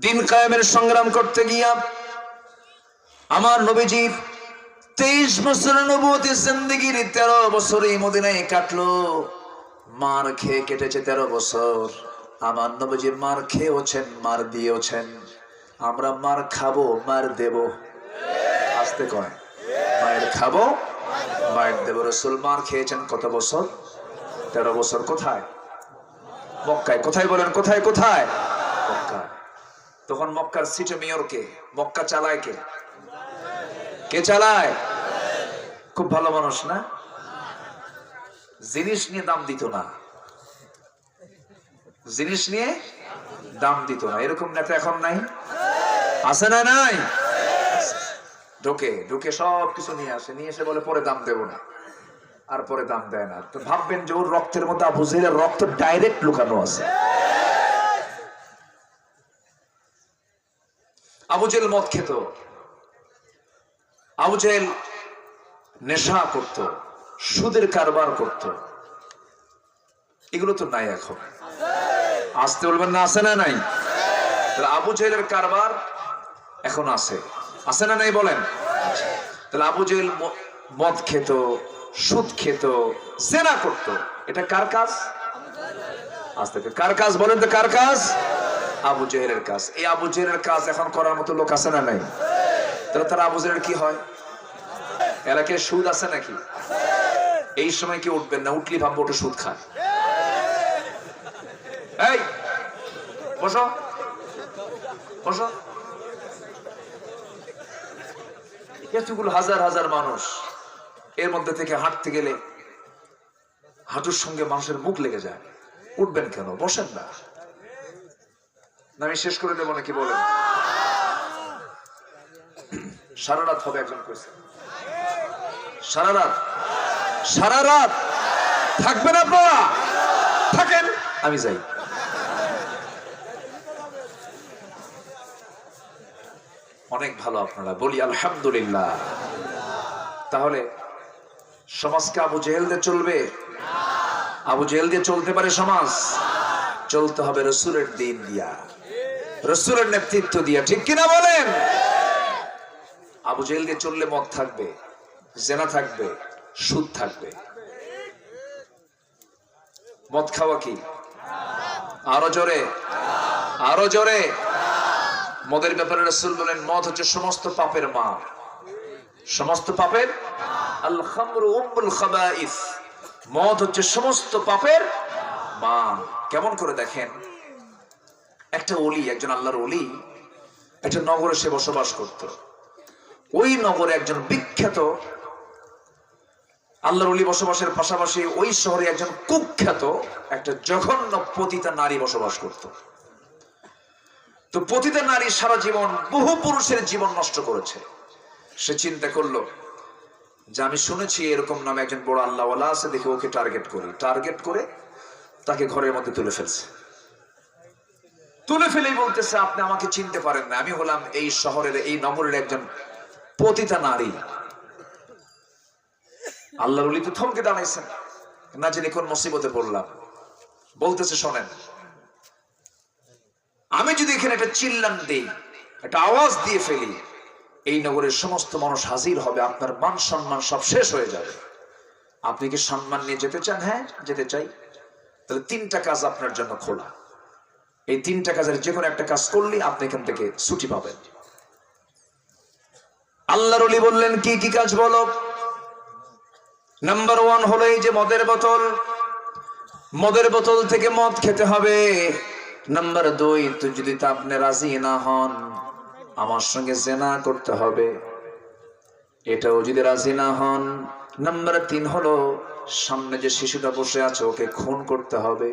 দিন কায়েমের সংগ্রাম করতে গিয়া আমার নবীজি 23 বছরের নবুয়তি জিন্দেগির 13 বছর এই মদিনায় কাটলো। মার খেয়ে কেটেছে 13 বছর। আমার নবীজি মার খেয়েওছেন, মার দিয়েওছেন। আমরা মার খাবো, মার দেব। আসতে কয় মায়ের খাবো, মায়ের দেব। রাসূল মার খেয়েছেন কত বছর? 13 বছর। কোথায়? মক্কায়। কোথায় বলেন? কোথায় কোথায়? মক্কায়। তখন মক্কার সিটি মেয়র কে? মক্কা চালায় কে? কে চালায়? খুব ভালো মানুষ না? জিনিস নিয়ে দাম দিত না, জিনিস নিয়ে দাম দিত না। এরকম নেতা এখন নাই? আছে না? নাই? ঢোকে ঢুকে সব কিছু নিয়ে আসে, নিয়ে এসে বলে পরে দাম দেব না, আর পরে দাম দেয় না। তো ভাববেন যে ওর রক্তের মধ্যে আবু জেহেলের রক্ত ডাইরেক্ট লুকানো আছে। আবু জেহেল মদ খেত, আবু জেহেল নেশা করত, সুদের কারবার করত। এগুলো তো নাই এখন। আসতে বলবেন না? আছে না? নাই? তাহলে আবু জেহেলের কারবার এখন আছে, আছে না? নাই বলেন। তাহলে আবু জেহেল মদ খেত, সুদ খেত, জেনা করত। এটা কার কাজ? আসতে কার কাজ বলেন তো? কার কাজ? আবু জেহেলের কাজ। এই আবু জেহেলের কাজ এখন করার মতো লোক আছে না? নাই? তাহলে তারা আবু জেহেলের কি হয়? এলাকায় সুদ আছে নাকি? এই সময় কি উঠবেন না? উঠলি ভাববো ওটা সুদ খায়। এই বসো বসো। এতগুলো হাজার হাজার মানুষ, এর মধ্যে থেকে হাঁটতে গেলে হাঁটুর সঙ্গে মানুষের মুখ লেগে যায়। উঠবেন কেন? বসেন না। আমি শেষ করে দেবো নাকি বলেন? সারা রাত হবে একজন কইছে। সারা রাত, সারা রাত থাকবেন আপনারা? থাকেন, আমি যাই। অনেক ভালো আপনারা, বলি আলহামদুলিল্লাহ। তাহলে সমাজকে আবু জেহেল দিয়ে চলবে? আবু জেহেল দিয়ে চলতে পারে সমাজ? চলতে হবে রাসূলের দিন দিয়া, রাসূলের নেতৃত্ব দিয়া। ঠিক কিনা বলেন? আবু জেহেল দিয়ে চললে মদ থাকবে, জেনা থাকবে, সুদ থাকবে। মদ খাওয়া কি? আরো জোরে, আরো জোরে। মদের ব্যাপারে রাসূল বলেন মদ হচ্ছে সমস্ত পাপের মা। সমস্ত পাপের আল খামরু উম্মুল খাবাইস। মদ হচ্ছে সমস্ত পাপের মা। কেমন করে দেখেন, একটা ওলি, একজন আল্লাহর ওলি একটা নগরে সে বসবাস করত। ওই নগরে একজন বিখ্যাত আল্লাহর ওলি বসবাসের পাশাপাশি ওই শহরে একজন কুখ্যাত একটা জঘন্য পতিতা নারী বসবাস করত। তো পতিতা নারী সারা জীবন বহু পুরুষের জীবন নষ্ট করেছে। সে চিন্তা করলো যে আমি শুনেছি এরকম নামে একজন বড় আল্লাহওয়ালা আছে, দেখে ওকে টার্গেট করি। টার্গেট করে তাকে ঘরের মধ্যে তুলে ফেলছে। তুলে ফেলেই বলতেছে আপনি আমাকে চিনতে পারেন না, আমি হলাম এই শহরের, এই নগরের একজন পতিতা নারী। আল্লাহর ওলি তো থমকে দাঁড়াইছেন, না জেনে কোন মুসিবতে পড়লাম। বলতেছে শোনেন, আমি যদি এখানে একটা চিল্লান দেই, একটা আওয়াজ দিয়ে ফেলি, এই নগরের সমস্ত মানুষ হাজির হবে, আপনার মান সম্মান সব শেষ হয়ে যাবে। আপনি কি সম্মান নিয়ে যেতে চান? হ্যাঁ, যেতে চাই। তাহলে 3টা কাজ আপনার জন্য খোলা। এই 3টা কাজের যে কোনো একটা কাজ করলে আপনি এখান থেকে ছুটি পাবেন। আল্লাহর ওলি বললেন কি কি কাজ বলো? নাম্বার 1 হলো এই যে মদের বোতল, মদের বোতল থেকে মদ খেতে হবে। নাম্বার 2, তো যদি তা আপনি রাজি না হন, আমার সঙ্গে জেনা করতে হবে, এটাও যদি রাজি না হন। নাম্বার 3 হলো সামনে যে শিশুটা বসে আছে ওকে খুন করতে হবে।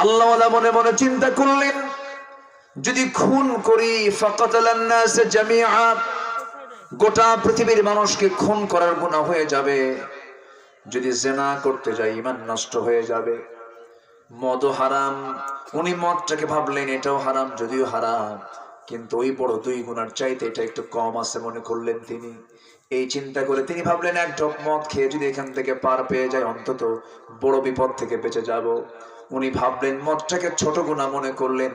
আল্লাহওয়ালা মনে মনে চিন্তা করলেন, যদি খুন করি ফাকাতালান নাস জামিআ, গোটা পৃথিবীর মানুষকে খুন করার গুনাহ হয়ে যাবে। যদি জেনা করতে যাই ঈমান নষ্ট হয়ে যাবে। মদও হারাম, উনি মদটাকে ভাবলেন এটাও হারাম, যদিও হারাম কিন্তু ওই বড় 2 গুনার চাইতে এটা একটু কম আছে মনে করলেন তিনি। এই চিন্তা করে তিনি ভাবলেন এক ঢোক মদ খেয়ে যদি এখান থেকে পার পেয়ে যায়, অন্তত বড় বিপদ থেকে বেঁচে যাব। উনি ভাবলেন, মদটাকে ছোট গুনাহ মনে করলেন,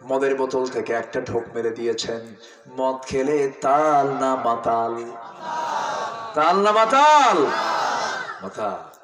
মদের বোতল থেকে একটা ঢোক মেরে দিয়েছেন। মদ খেলে তাল না মাতাল? তাল না মাতাল? মাতাল।